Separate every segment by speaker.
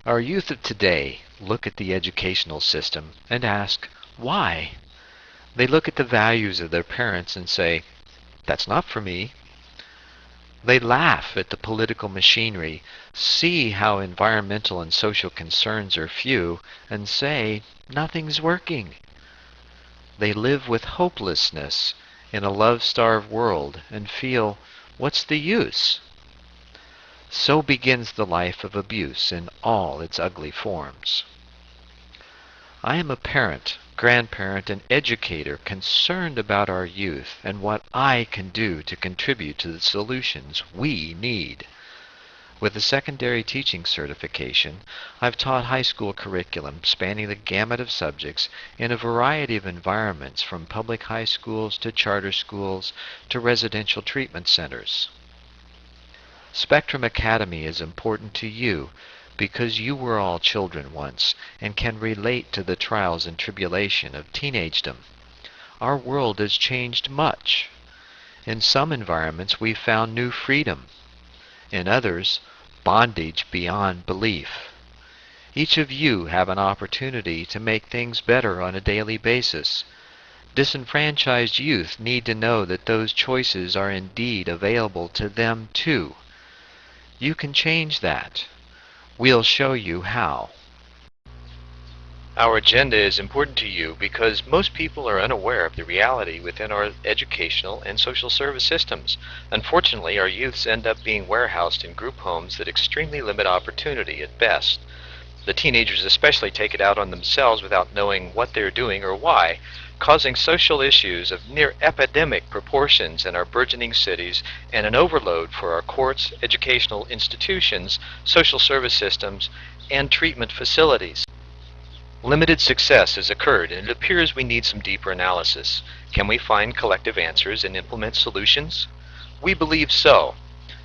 Speaker 1: Our youth of today look at the educational system and ask, why? They look at the values of their parents and say, that's not for me. They laugh at the political machinery, see how environmental and social concerns are few, and say, nothing's working. They live with hopelessness in a love-starved world and feel, what's the use? So begins the life of abuse in all its ugly forms. I am a parent, grandparent, and educator concerned about our youth and what I can do to contribute to the solutions we need. With a secondary teaching certification, I've taught high school curriculum spanning the gamut of subjects in a variety of environments from public high schools to charter schools to residential treatment centers. Spectrum Academy is important to you because you were all children once and can relate to the trials and tribulation of teenagedom. Our world has changed much. In some environments we've found new freedom. In others, bondage beyond belief. Each of you have an opportunity to make things better on a daily basis. Disenfranchised youth need to know that those choices are indeed available to them too. You can change that. We'll show you how. Our agenda is important to you because most people are unaware of the reality within our educational and social service systems. Unfortunately, our youths end up being warehoused in group homes that extremely limit opportunity at best. The teenagers especially take it out on themselves without knowing what they're doing or why, causing social issues of near epidemic proportions in our burgeoning cities and an overload for our courts, educational institutions, social service systems, and treatment facilities. Limited success has occurred, and it appears we need some deeper analysis. Can we find collective answers and implement solutions? We believe so.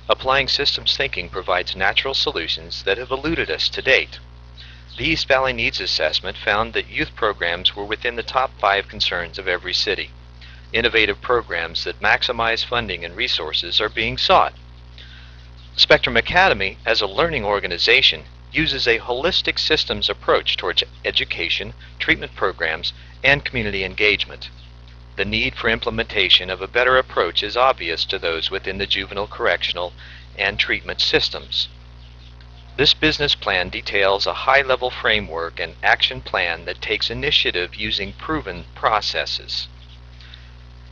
Speaker 1: Applying systems thinking provides natural solutions that have eluded us to date. The East Valley Needs Assessment found that youth programs were within the top 5 concerns of every city. Innovative programs that maximize funding and resources are being sought. Spectrum Academy, as a learning organization, uses a holistic systems approach towards education, treatment programs, and community engagement. The need for implementation of a better approach is obvious to those within the juvenile correctional and treatment systems. This business plan details a high-level framework and action plan that takes initiative using proven processes.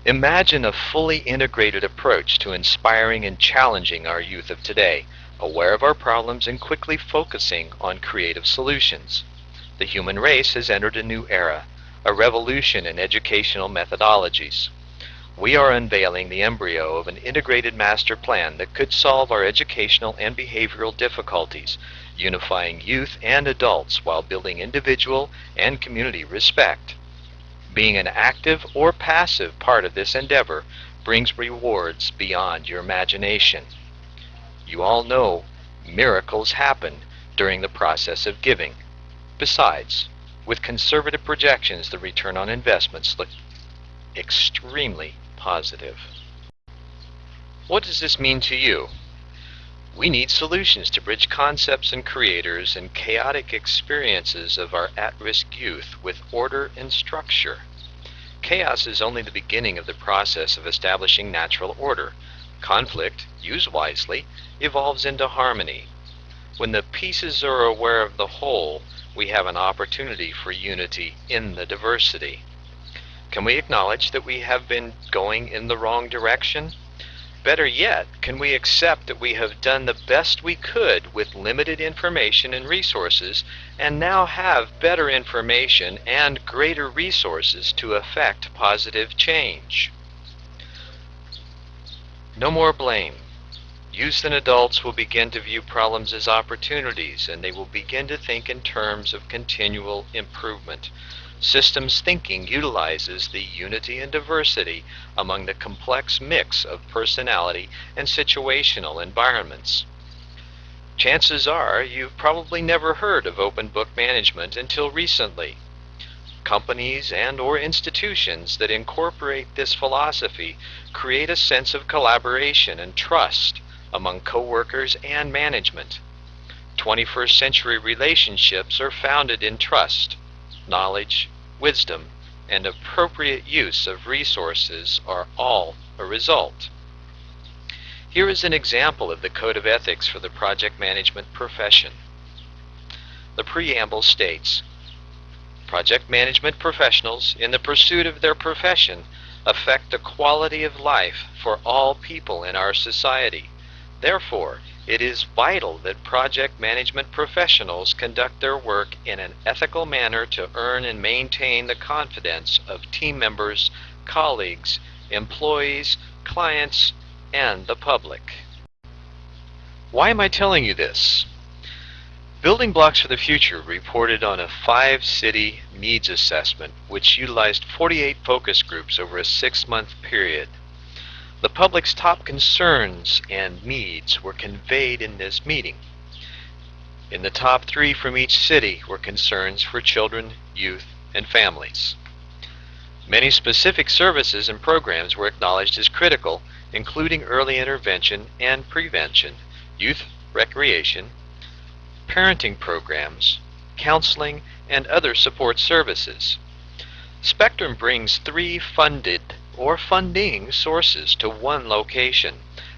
Speaker 1: Imagine a fully integrated approach to inspiring and challenging our youth of today, aware of our problems and quickly focusing on creative solutions. The human race has entered a new era, a revolution in educational methodologies. We are unveiling the embryo of an integrated master plan that could solve our educational and behavioral difficulties, unifying youth and adults while building individual and community respect. Being an active or passive part of this endeavor brings rewards beyond your imagination. You all know miracles happen during the process of giving. Besides, with conservative projections, the return on investments look extremely positive. What does this mean to you? We need solutions to bridge concepts and creators and chaotic experiences of our at-risk youth with order and structure. Chaos is only the beginning of the process of establishing natural order. Conflict, used wisely, evolves into harmony. When the pieces are aware of the whole, we have an opportunity for unity in the diversity. Can we acknowledge that we have been going in the wrong direction? Better yet, can we accept that we have done the best we could with limited information and resources and now have better information and greater resources to effect positive change? No more blame. Youth and adults will begin to view problems as opportunities, and they will begin to think in terms of continual improvement. Systems thinking utilizes the unity and diversity among the complex mix of personality and situational environments. Chances are you've probably never heard of open book management until recently. Companies and/or institutions that incorporate this philosophy create a sense of collaboration and trust among coworkers and management. 21st century relationships are founded in trust, knowledge, wisdom, and appropriate use of resources are all a result. Here is an example of the Code of Ethics for the project management profession. The preamble states, project management professionals, in the pursuit of their profession, affect the quality of life for all people in our society. Therefore, it is vital that project management professionals conduct their work in an ethical manner to earn and maintain the confidence of team members, colleagues, employees, clients, and the public. Why am I telling you this? Building Blocks for the Future reported on a 5-city needs assessment which utilized 48 focus groups over a 6-month period. The public's top concerns and needs were conveyed in this meeting. In the top 3 from each city were concerns for children, youth, and families. Many specific services and programs were acknowledged as critical, including early intervention and prevention, youth recreation, parenting programs, counseling, and other support services. Spectrum brings 3 funded or funding sources to one location,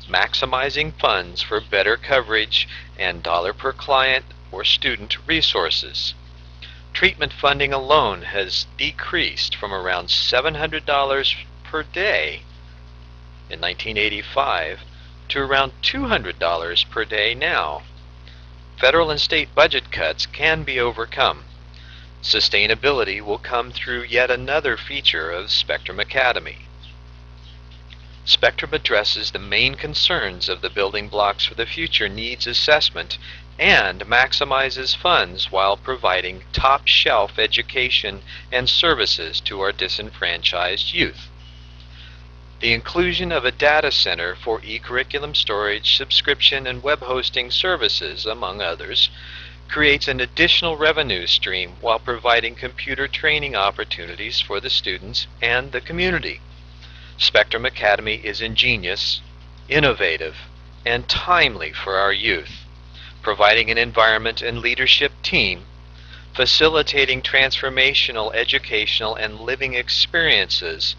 Speaker 1: maximizing funds for better coverage and dollar per client or student resources. Treatment funding alone has decreased from around $700 per day in 1985 to around $200 per day now. Federal and state budget cuts can be overcome. Sustainability will come through yet another feature of Spectrum Academy. Spectrum addresses the main concerns of the Building Blocks for the Future needs assessment and maximizes funds while providing top-shelf education and services to our disenfranchised youth. The inclusion of a data center for e-curriculum storage, subscription, and web hosting services, among others, creates an additional revenue stream while providing computer training opportunities for the students and the community. Spectrum Academy is ingenious, innovative, and timely for our youth, providing an environment and leadership team, facilitating transformational educational and living experiences,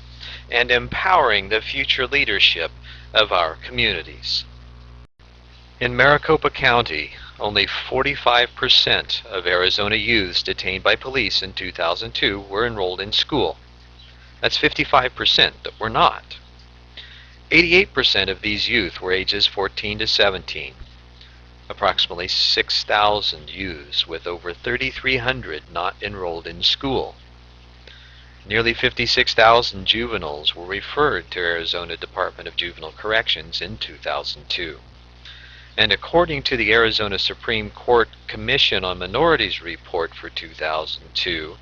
Speaker 1: and empowering the future leadership of our communities. In Maricopa County, only 45% of Arizona youths detained by police in 2002 were enrolled in school. That's 55% that were not. 88% of these youth were ages 14 to 17. Approximately 6,000 youths with over 3,300 not enrolled in school. Nearly 56,000 juveniles were referred to Arizona Department of Juvenile Corrections in 2002. And according to the Arizona Supreme Court Commission on Minorities report for 2002,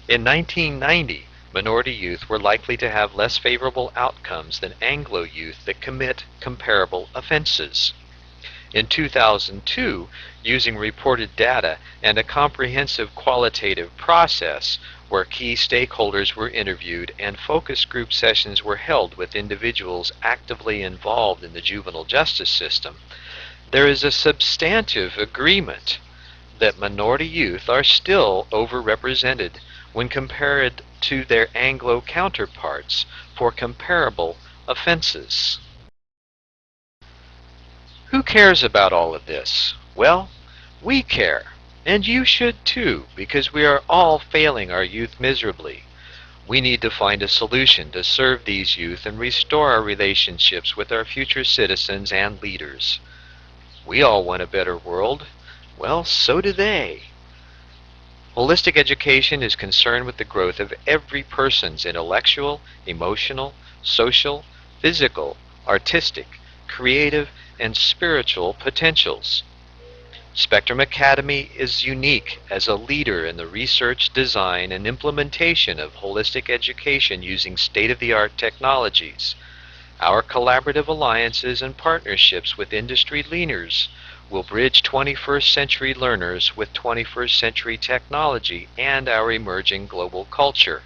Speaker 1: in 1990, minority youth were likely to have less favorable outcomes than Anglo youth that commit comparable offenses. In 2002, using reported data and a comprehensive qualitative process where key stakeholders were interviewed and focus group sessions were held with individuals actively involved in the juvenile justice system, there is a substantive agreement that minority youth are still overrepresented when compared to their Anglo counterparts for comparable offenses. Who cares about all of this? Well, we care, and you should too, because we are all failing our youth miserably. We need to find a solution to serve these youth and restore our relationships with our future citizens and leaders. We all want a better world. Well, so do they. Holistic education is concerned with the growth of every person's intellectual, emotional, social, physical, artistic, creative, and spiritual potentials. Spectrum Academy is unique as a leader in the research, design, and implementation of holistic education using state-of-the-art technologies. Our collaborative alliances and partnerships with industry leaders will bridge 21st century learners with 21st century technology and our emerging global culture.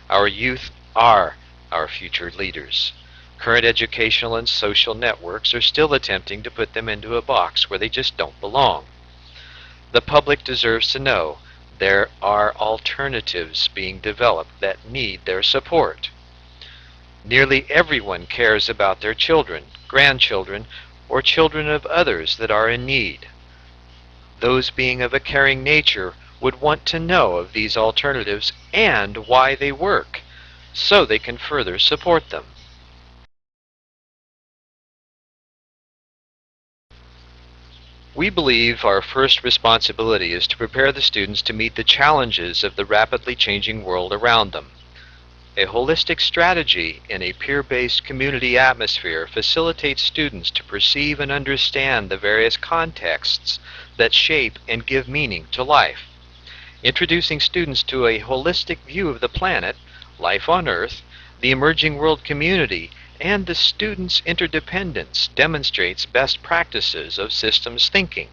Speaker 1: Our youth are our future leaders. Current educational and social networks are still attempting to put them into a box where they just don't belong. The public deserves to know there are alternatives being developed that need their support. Nearly everyone cares about their children, grandchildren, or children of others that are in need. Those being of a caring nature would want to know of these alternatives and why they work, so they can further support them. We believe our first responsibility is to prepare the students to meet the challenges of the rapidly changing world around them. A holistic strategy in a peer-based community atmosphere facilitates students to perceive and understand the various contexts that shape and give meaning to life. Introducing students to a holistic view of the planet, life on Earth, the emerging world community, and the students' interdependence demonstrates best practices of systems thinking.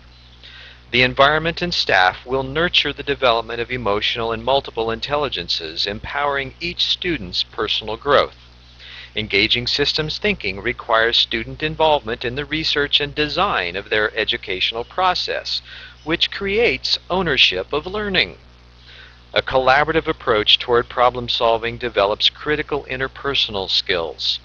Speaker 1: The environment and staff will nurture the development of emotional and multiple intelligences, empowering each student's personal growth. Engaging systems thinking requires student involvement in the research and design of their educational process, which creates ownership of learning. A collaborative approach toward problem solving develops critical interpersonal skills.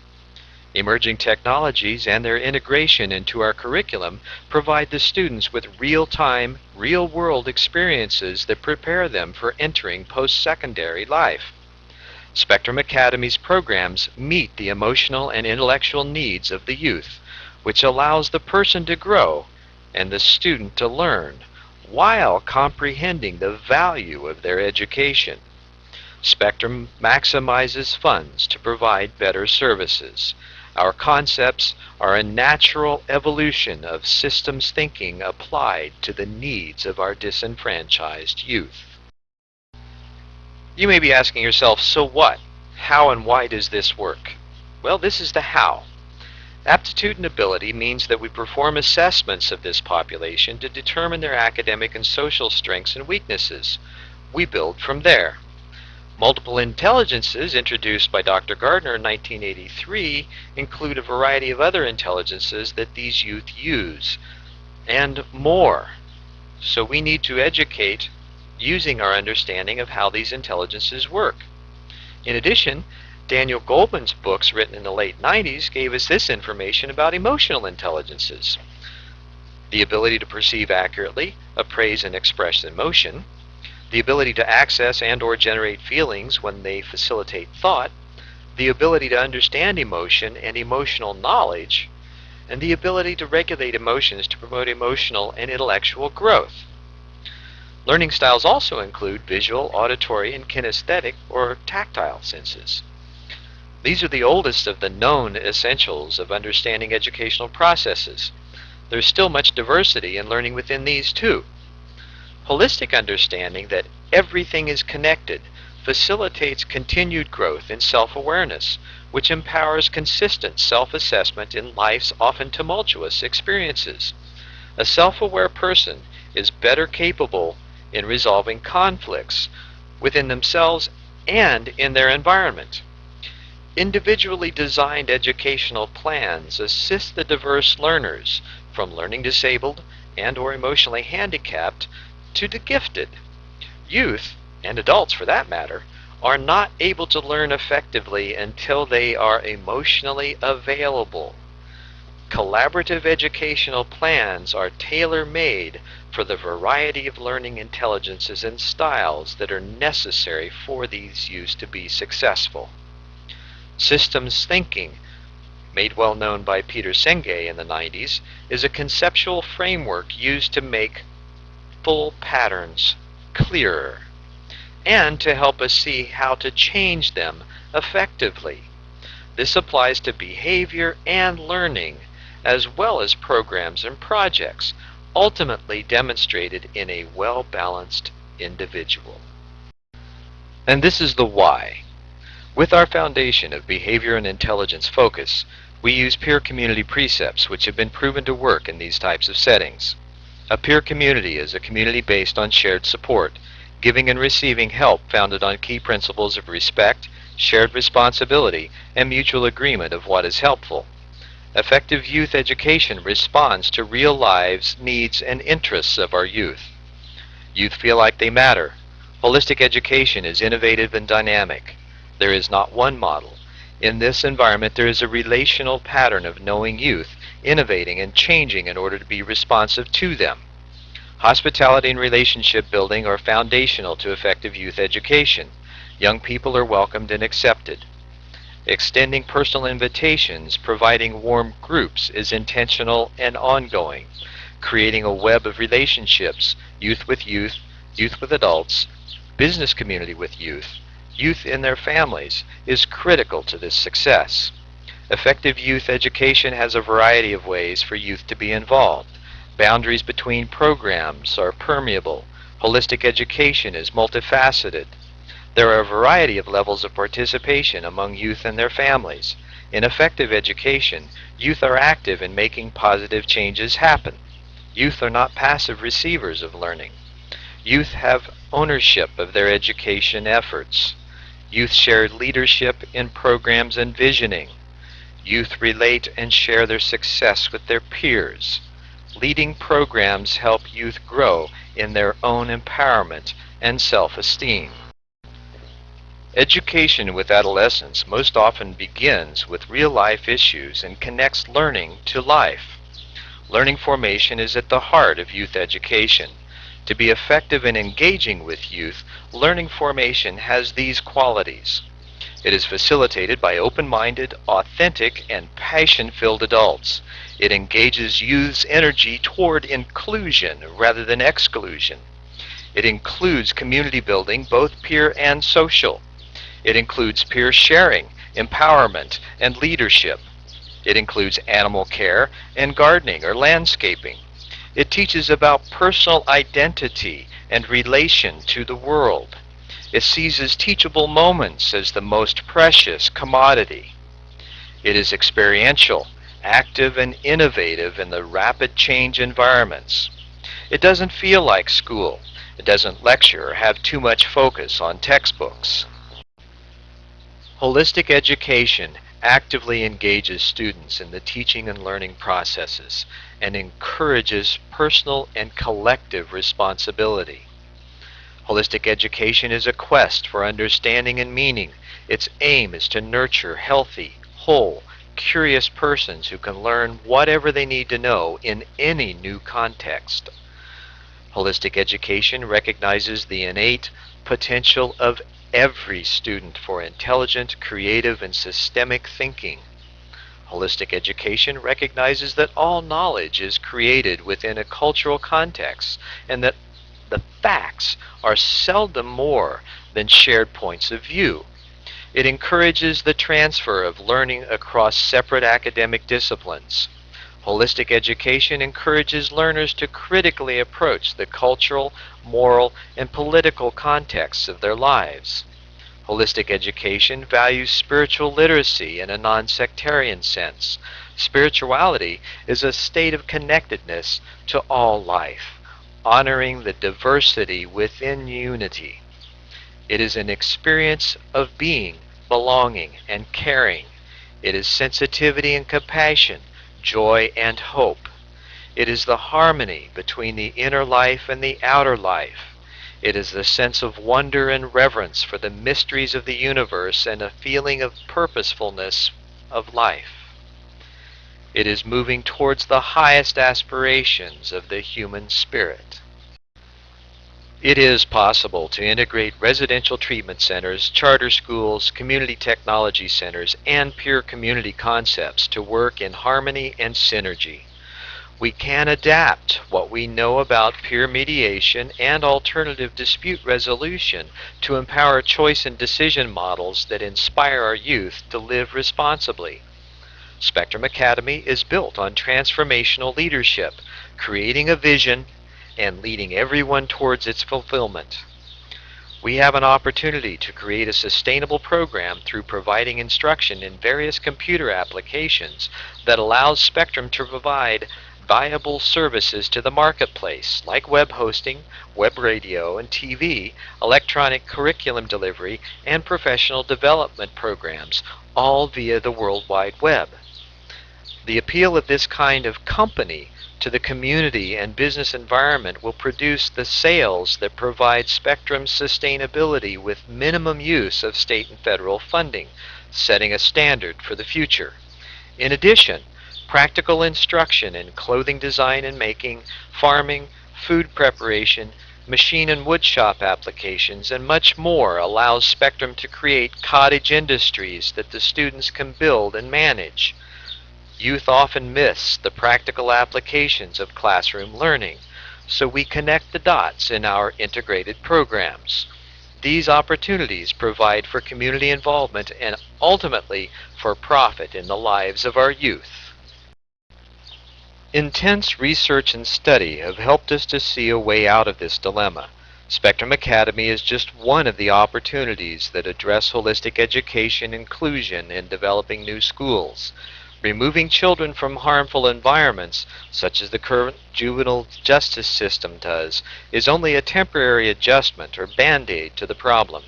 Speaker 1: Emerging technologies and their integration into our curriculum provide the students with real-time, real-world experiences that prepare them for entering post-secondary life. Spectrum Academy's programs meet the emotional and intellectual needs of the youth, which allows the person to grow and the student to learn while comprehending the value of their education. Spectrum maximizes funds to provide better services. Our concepts are a natural evolution of systems thinking applied to the needs of our disenfranchised youth. You may be asking yourself, so what? How and why does this work? Well, this is the how. Aptitude and ability means that we perform assessments of this population to determine their academic and social strengths and weaknesses. We build from there. Multiple intelligences, introduced by Dr. Gardner in 1983, include a variety of other intelligences that these youth use, and more. So we need to educate using our understanding of how these intelligences work. In addition, Daniel Goleman's books written in the late 90s gave us this information about emotional intelligences: the ability to perceive accurately, appraise and express emotion, the ability to access and or generate feelings when they facilitate thought, the ability to understand emotion and emotional knowledge, and the ability to regulate emotions to promote emotional and intellectual growth. Learning styles also include visual, auditory, and kinesthetic or tactile senses. These are the oldest of the known essentials of understanding educational processes. There's still much diversity in learning within these too. Holistic understanding that everything is connected facilitates continued growth in self-awareness, which empowers consistent self-assessment in life's often tumultuous experiences. A self-aware person is better capable in resolving conflicts within themselves and in their environment. Individually designed educational plans assist the diverse learners, from learning disabled and or emotionally handicapped to the gifted. Youth, and adults for that matter, are not able to learn effectively until they are emotionally available. Collaborative educational plans are tailor-made for the variety of learning intelligences and styles that are necessary for these youths to be successful. Systems thinking, made well known by Peter Senge in the 90s, is a conceptual framework used to make full patterns clearer and to help us see how to change them effectively. This applies to behavior and learning, as well as programs and projects, ultimately demonstrated in a well-balanced individual. And this is the why. With our foundation of behavior and intelligence focus, we use peer community precepts which have been proven to work in these types of settings. A peer community is a community based on shared support, giving and receiving help founded on key principles of respect, shared responsibility, and mutual agreement of what is helpful. Effective youth education responds to real lives, needs, and interests of our youth. Youth feel like they matter. Holistic education is innovative and dynamic. There is not one model. In this environment, there is a relational pattern of knowing youth, innovating and changing in order to be responsive to them. Hospitality and relationship building are foundational to effective youth education. Young people are welcomed and accepted. Extending personal invitations, providing warm groups is intentional and ongoing. Creating a web of relationships, youth with adults, business community with youth in their families, is critical to this success. Effective youth education has a variety of ways for youth to be involved. Boundaries between programs are permeable. Holistic education is multifaceted. There are a variety of levels of participation among youth and their families. In effective education, youth are active in making positive changes happen. Youth are not passive receivers of learning. Youth have ownership of their education efforts. Youth share leadership in programs and visioning. Youth relate and share their success with their peers. Leading programs help youth grow in their own empowerment and self-esteem. Education with adolescents most often begins with real-life issues and connects learning to life. Learning formation is at the heart of youth education. To be effective in engaging with youth, learning formation has these qualities. It is facilitated by open-minded, authentic, and passion-filled adults. It engages youth's energy toward inclusion rather than exclusion. It includes community building, both peer and social. It includes peer sharing, empowerment, and leadership. It includes animal care and gardening or landscaping. It teaches about personal identity and relation to the world. It seizes teachable moments as the most precious commodity. It is experiential, active, and innovative in the rapid change environments. It doesn't feel like school. It doesn't lecture or have too much focus on textbooks. Holistic education actively engages students in the teaching and learning processes and encourages personal and collective responsibility. Holistic education is a quest for understanding and meaning. Its aim is to nurture healthy, whole, curious persons who can learn whatever they need to know in any new context. Holistic education recognizes the innate potential of every student for intelligent, creative, and systemic thinking. Holistic education recognizes that all knowledge is created within a cultural context and that the facts are seldom more than shared points of view. It encourages the transfer of learning across separate academic disciplines. Holistic education encourages learners to critically approach the cultural, moral, and political contexts of their lives. Holistic education values spiritual literacy in a non-sectarian sense. Spirituality is a state of connectedness to all life, honoring the diversity within unity. It is an experience of being, belonging, and caring. It is sensitivity and compassion, joy and hope. It is the harmony between the inner life and the outer life. It is the sense of wonder and reverence for the mysteries of the universe and a feeling of purposefulness of life. It is moving towards the highest aspirations of the human spirit. It is possible to integrate residential treatment centers, charter schools, community technology centers, and peer community concepts to work in harmony and synergy. We can adapt what we know about peer mediation and alternative dispute resolution to empower choice and decision models that inspire our youth to live responsibly. Spectrum Academy is built on transformational leadership, creating a vision and leading everyone towards its fulfillment. We have an opportunity to create a sustainable program through providing instruction in various computer applications that allows Spectrum to provide viable services to the marketplace, like web hosting, web radio and TV, electronic curriculum delivery, and professional development programs, all via the World Wide Web. The appeal of this kind of company to the community and business environment will produce the sales that provide Spectrum's sustainability with minimum use of state and federal funding, setting a standard for the future. In addition, practical instruction in clothing design and making, farming, food preparation, machine and woodshop applications, and much more allows Spectrum to create cottage industries that the students can build and manage. Youth often miss the practical applications of classroom learning, so we connect the dots in our integrated programs. These opportunities provide for community involvement and ultimately for profit in the lives of our youth. Intense research and study have helped us to see a way out of this dilemma. Spectrum Academy is just one of the opportunities that address holistic education inclusion in developing new schools. Removing children from harmful environments, such as the current juvenile justice system does, is only a temporary adjustment or band-aid to the problem.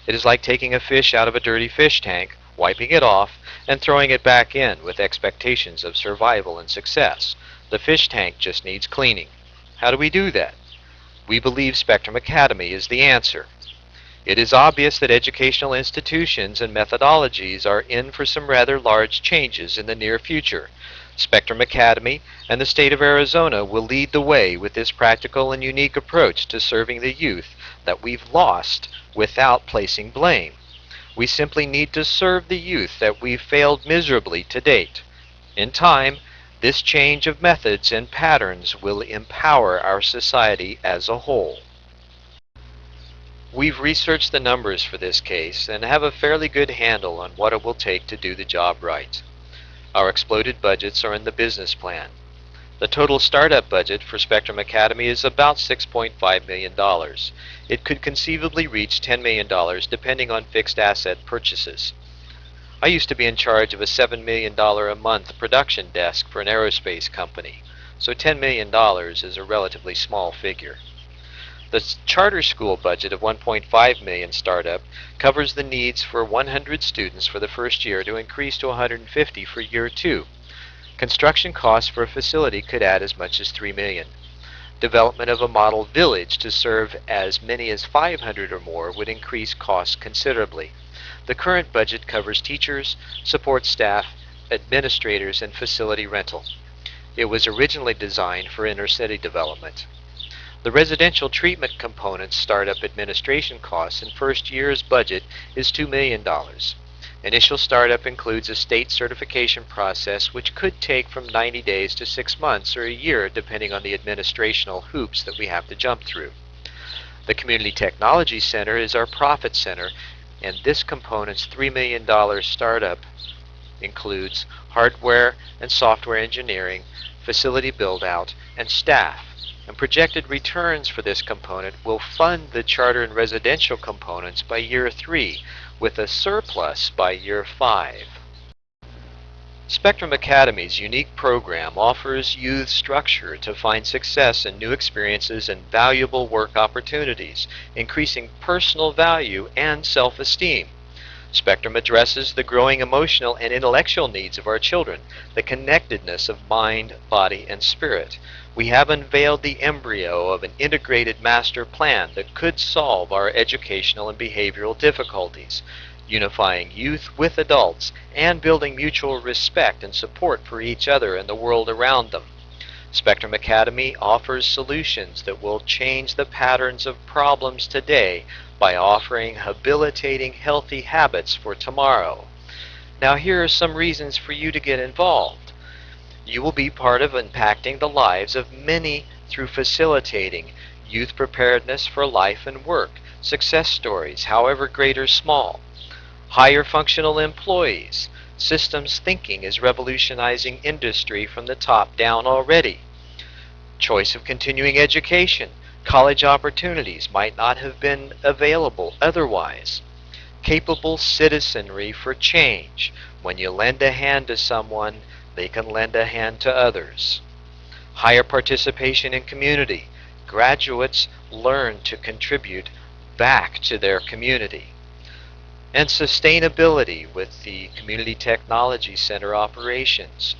Speaker 1: It is like taking a fish out of a dirty fish tank, wiping it off, and throwing it back in with expectations of survival and success. The fish tank just needs cleaning. How do we do that? We believe Spectrum Academy is the answer. It is obvious that educational institutions and methodologies are in for some rather large changes in the near future. Spectrum Academy and the state of Arizona will lead the way with this practical and unique approach to serving the youth that we've lost without placing blame. We simply need to serve the youth that we've failed miserably to date. In time, this change of methods and patterns will empower our society as a whole. We've researched the numbers for this case and have a fairly good handle on what it will take to do the job right. Our exploded budgets are in the business plan. The total startup budget for Spectrum Academy is about $6.5 million. It could conceivably reach $10 million depending on fixed asset purchases. I used to be in charge of a $7 million a month production desk for an aerospace company, so $10 million is a relatively small figure. The charter school budget of $1.5 million startup covers the needs for 100 students for the first year to increase to 150 for year 2. Construction costs for a facility could add as much as $3 million. Development of a model village to serve as many as 500 or more would increase costs considerably. The current budget covers teachers, support staff, administrators, and facility rental. It was originally designed for inner-city development. The residential treatment component's startup administration costs in first year's budget is $2 million. Initial startup includes a state certification process which could take from 90 days to 6 months or a year depending on the administrational hoops that we have to jump through. The Community Technology Center is our profit center, and this component's $3 million startup includes hardware and software engineering, facility build-out, and staff. And projected returns for this component will fund the charter and residential components by year 3, with a surplus by year 5. Spectrum Academy's unique program offers youth structure to find success in new experiences and valuable work opportunities, increasing personal value and self-esteem. Spectrum addresses the growing emotional and intellectual needs of our children, the connectedness of mind, body, and spirit. We have unveiled the embryo of an integrated master plan that could solve our educational and behavioral difficulties, unifying youth with adults and building mutual respect and support for each other and the world around them. Spectrum Academy offers solutions that will change the patterns of problems today by offering habilitating healthy habits for tomorrow. Now here are some reasons for you to get involved. You will be part of impacting the lives of many through facilitating youth preparedness for life and work, success stories, however great or small, higher functional employees. Systems thinking is revolutionizing industry from the top down already. Choice of continuing education. College opportunities might not have been available otherwise. Capable citizenry for change. When you lend a hand to someone, they can lend a hand to others. Higher participation in community. Graduates learn to contribute back to their community. And sustainability with the Community Technology Center operations.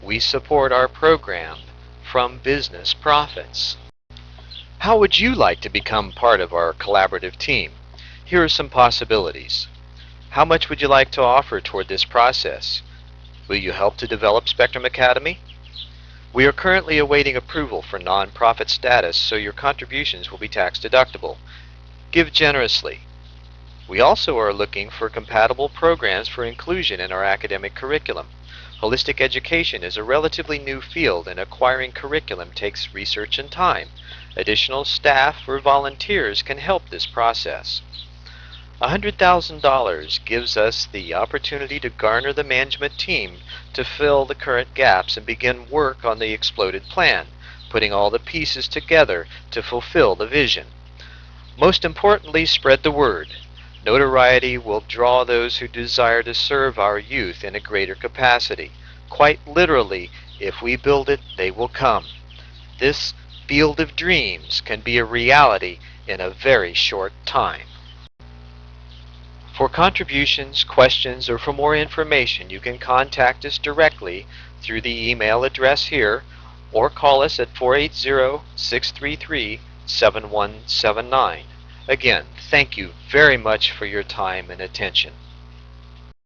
Speaker 1: We support our program from business profits. How would you like to become part of our collaborative team? Here are some possibilities. How much would you like to offer toward this process? Will you help to develop Spectrum Academy? We are currently awaiting approval for nonprofit status, so your contributions will be tax deductible. Give generously. We also are looking for compatible programs for inclusion in our academic curriculum. Holistic education is a relatively new field, and acquiring curriculum takes research and time. Additional staff or volunteers can help this process. $100,000 gives us the opportunity to garner the management team to fill the current gaps and begin work on the exploded plan, putting all the pieces together to fulfill the vision. Most importantly, spread the word. Notoriety will draw those who desire to serve our youth in a greater capacity. Quite literally, if we build it, they will come. This field of dreams can be a reality in a very short time. For contributions, questions, or for more information, you can contact us directly through the email address here or call us at 480-633-7179. Again, thank you very much for your time and attention.